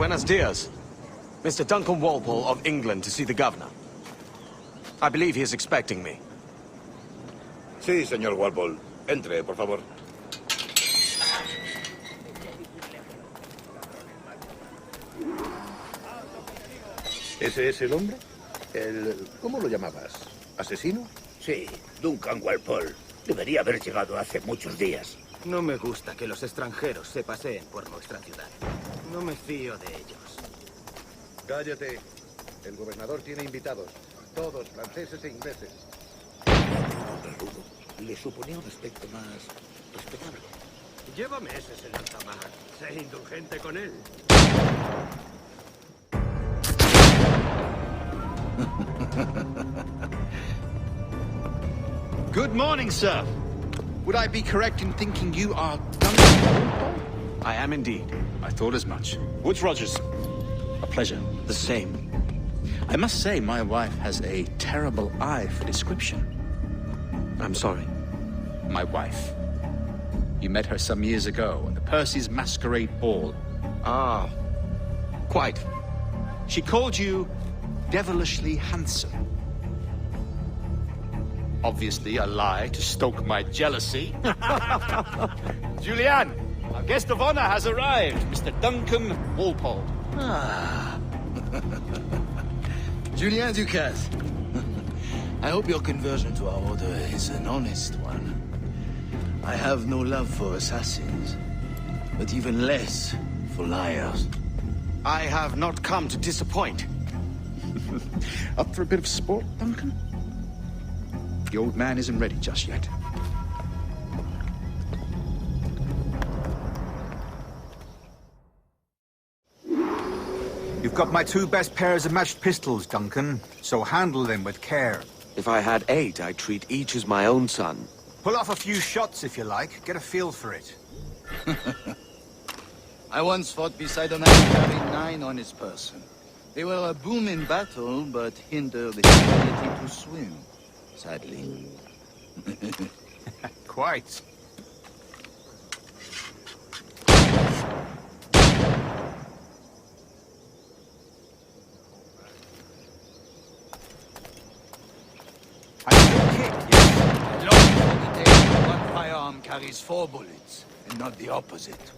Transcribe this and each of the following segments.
Buenos dias. Mr. Duncan Walpole of England to see the governor. I believe he is expecting me. Sí, señor Walpole. Entre, por favor. ¿Ese es el hombre? ¿Cómo lo llamabas? ¿Asesino? Sí, Duncan Walpole. Debería haber llegado hace muchos días. No me gusta que los extranjeros se paseen por nuestra ciudad. No me fío de ellos. Cállate. El gobernador tiene invitados. Todos franceses e ingleses. Le suponía un aspecto más respetable. Llévame ese señor Tamar. Sé indulgente con él. Good morning, sir. Would I be correct in thinking you are Duncan? I am indeed. I thought as much. Woods Rogers. A pleasure. The same. I must say, my wife has a terrible eye for description. I'm sorry. My wife. You met her some years ago at the Percy's Masquerade Ball. Ah, quite. She called you devilishly handsome. Obviously a lie to stoke my jealousy. Julianne, our guest of honor has arrived, Mr. Duncan Walpole. Ah. Julien Ducasse. I hope your conversion to our order is an honest one. I have no love for assassins, but even less for liars. I have not come to disappoint. Up for a bit of sport, Duncan? The old man isn't ready just yet. You've got my two best pairs of matched pistols, Duncan, so handle them with care. If I had 8, I'd treat each as my own son. Pull off a few shots if you like, get a feel for it. I once fought beside a man carrying 9 on his person. They were a boom in battle, but hindered his ability to swim, sadly. Quite. I still kick, yes? I long for the day when one firearm carries 4 bullets, and not the opposite.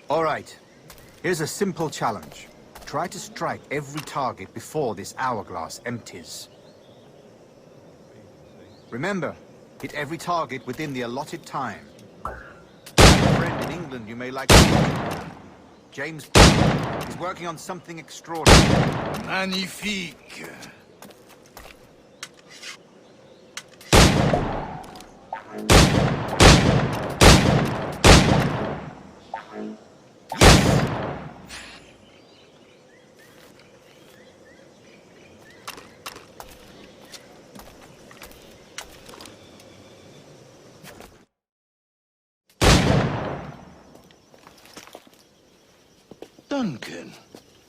All right. Here's a simple challenge. Try to strike every target before this hourglass empties. Remember, hit every target within the allotted time. I have a friend in England you may like to meet. James. He's working on something extraordinary. Magnifique! Duncan,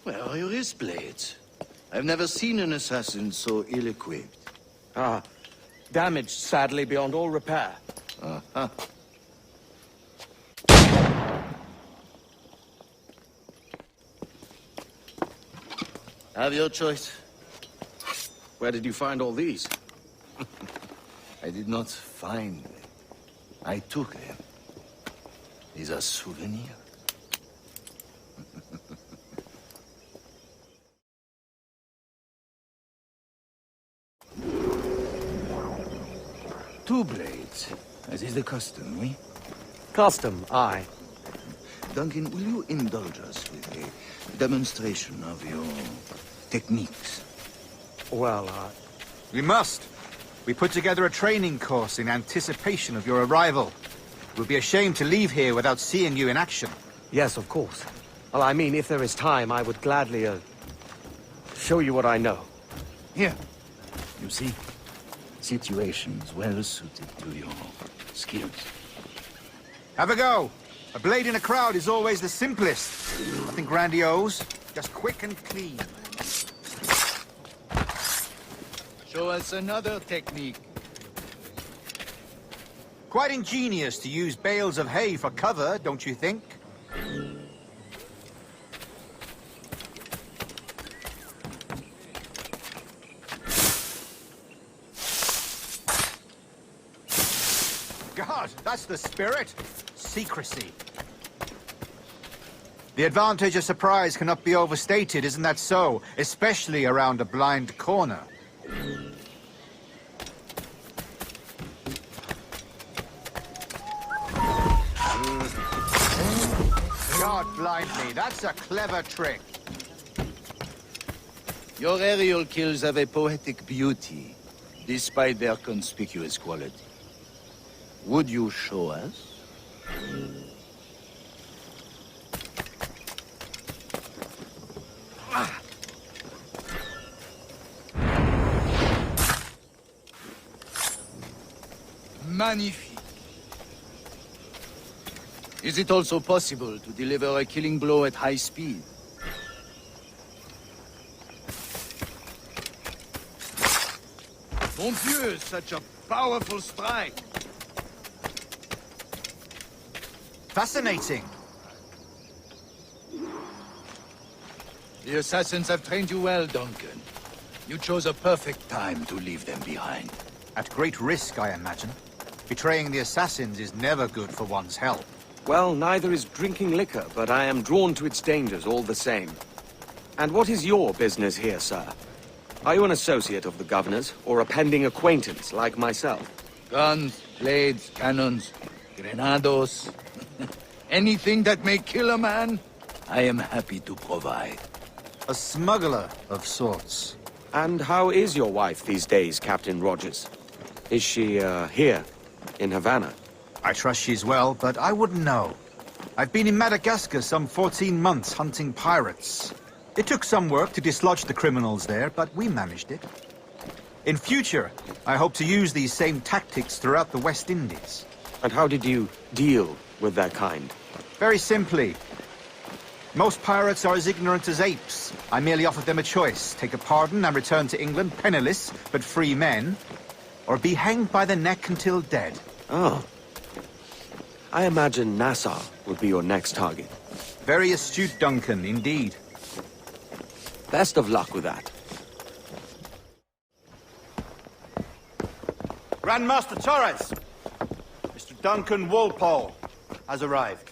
where are your wrist blades? I've never seen an assassin so ill-equipped. Ah, damaged sadly beyond all repair. Uh-huh. Have your choice. Where did you find all these? I did not find them. I took them. These are souvenirs. Two blades, as is the custom, oui? Custom, aye. Duncan, will you indulge us with a demonstration of your techniques? Well, We must. We put together a training course in anticipation of your arrival. It would be a shame to leave here without seeing you in action. yes, of course. Well, I mean, if there is time, I would gladly, show you what I know. Here. You see? Situations well suited to your skills. Have a go. A blade in a crowd is always the simplest. Nothing grandiose, just quick and clean. Show us another technique. Quite ingenious to use bales of hay for cover, don't you think? God, that's the spirit. Secrecy. The advantage of surprise cannot be overstated, isn't that so? Especially around a blind corner. God blind me, that's a clever trick. Your aerial kills have a poetic beauty, despite their conspicuous quality. Would you show us? Magnifique. Is it also possible to deliver a killing blow at high speed? Mon Dieu, such a powerful strike! Fascinating. The assassins have trained you well, Duncan. You chose a perfect time to leave them behind. At great risk, I imagine. Betraying the assassins is never good for one's health. Well, neither is drinking liquor, but I am drawn to its dangers all the same. And what is your business here, sir? Are you an associate of the governor's, or a pending acquaintance like myself? Guns, blades, cannons, grenados. Anything that may kill a man, I am happy to provide. A smuggler of sorts. And how is your wife these days, Captain Rogers? Is she, here, in Havana? I trust she's well, but I wouldn't know. I've been in Madagascar some 14 months hunting pirates. It took some work to dislodge the criminals there, but we managed it. In future, I hope to use these same tactics throughout the West Indies. And how did you deal with that kind? Very simply. Most pirates are as ignorant as apes. I merely offered them a choice. Take a pardon and return to England penniless, but free men, or be hanged by the neck until dead. Oh. I imagine Nassau would be your next target. Very astute, Duncan, indeed. Best of luck with that. Grandmaster Torres! Mr. Duncan Walpole has arrived.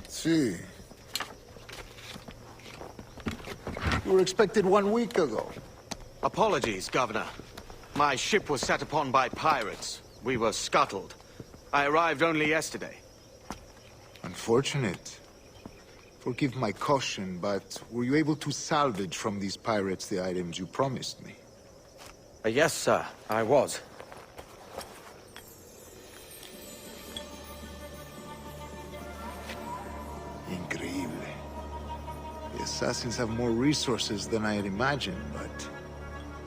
See. You were expected 1 week ago. Apologies, Governor. My ship was set upon by pirates. We were scuttled. I arrived only yesterday. Unfortunate. Forgive my caution, but were you able to salvage from these pirates the items you promised me? Yes, sir, I was. Increíble. The assassins have more resources than I had imagined, but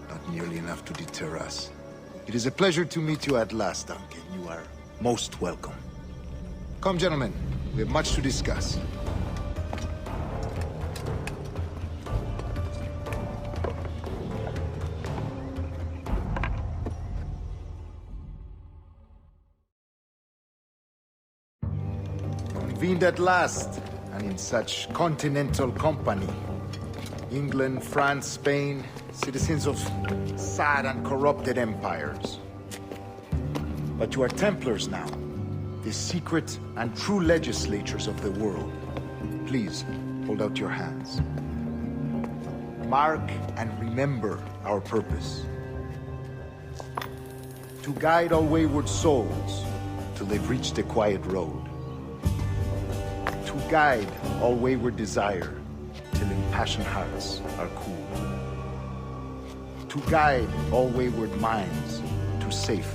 not nearly enough to deter us. It is a pleasure to meet you at last, Duncan. You are most welcome. Come, gentlemen. We have much to discuss. Convened at last, and in such continental company. England, France, Spain, citizens of sad and corrupted empires. But you are Templars now, the secret and true legislatures of the world. Please, hold out your hands. Mark and remember our purpose. To guide all wayward souls till they've reached the quiet road. To guide all wayward desire till impassioned hearts are cool. To guide all wayward minds to safe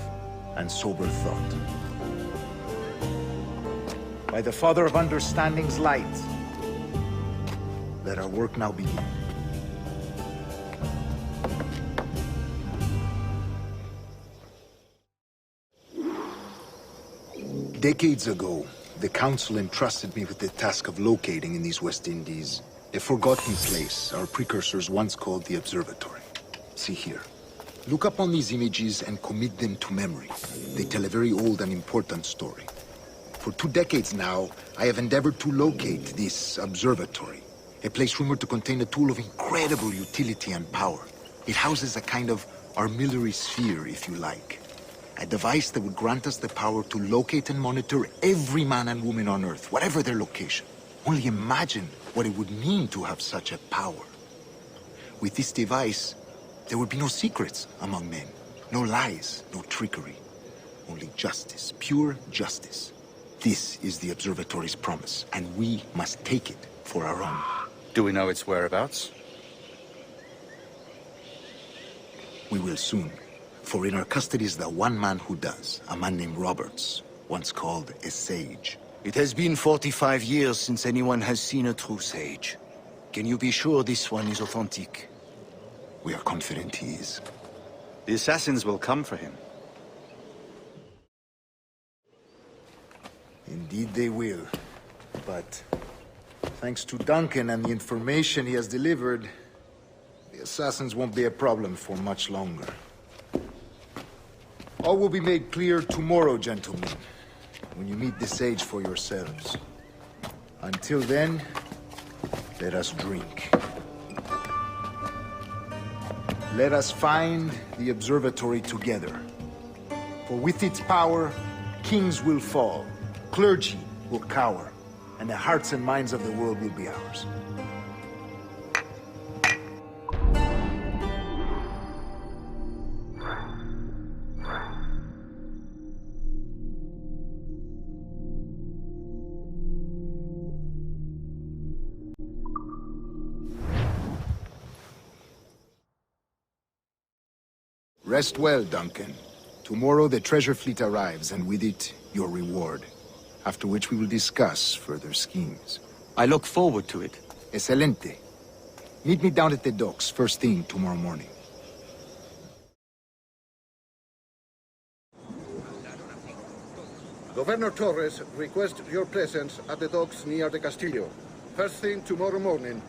and sober thought. By the Father of Understanding's light, let our work now begin. Decades ago, the Council entrusted me with the task of locating in these West Indies a forgotten place our precursors once called the Observatory. See here. Look up on these images and commit them to memory. They tell a very old and important story. For 2 decades now, I have endeavored to locate this observatory, a place rumored to contain a tool of incredible utility and power. It houses a kind of armillary sphere, if you like. A device that would grant us the power to locate and monitor every man and woman on Earth, whatever their location. Only imagine what it would mean to have such a power. With this device, there would be no secrets among men, no lies, no trickery. Only justice, pure justice. This is the observatory's promise, and we must take it for our own. Do we know its whereabouts? We will soon. For in our custody is the one man who does, a man named Roberts, once called a sage. It has been 45 years since anyone has seen a true sage. Can you be sure this one is authentic? We are confident he is. The assassins will come for him. Indeed they will. But thanks to Duncan and the information he has delivered, the assassins won't be a problem for much longer. All will be made clear tomorrow, gentlemen, when you meet the sage for yourselves. Until then, let us drink. Let us find the observatory together. For with its power, kings will fall, clergy will cower, and the hearts and minds of the world will be ours. Rest well, Duncan. Tomorrow the treasure fleet arrives, and with it, your reward. After which we will discuss further schemes. I look forward to it. Excelente. Meet me down at the docks first thing tomorrow morning. Governor Torres requests your presence at the docks near the Castillo. First thing tomorrow morning.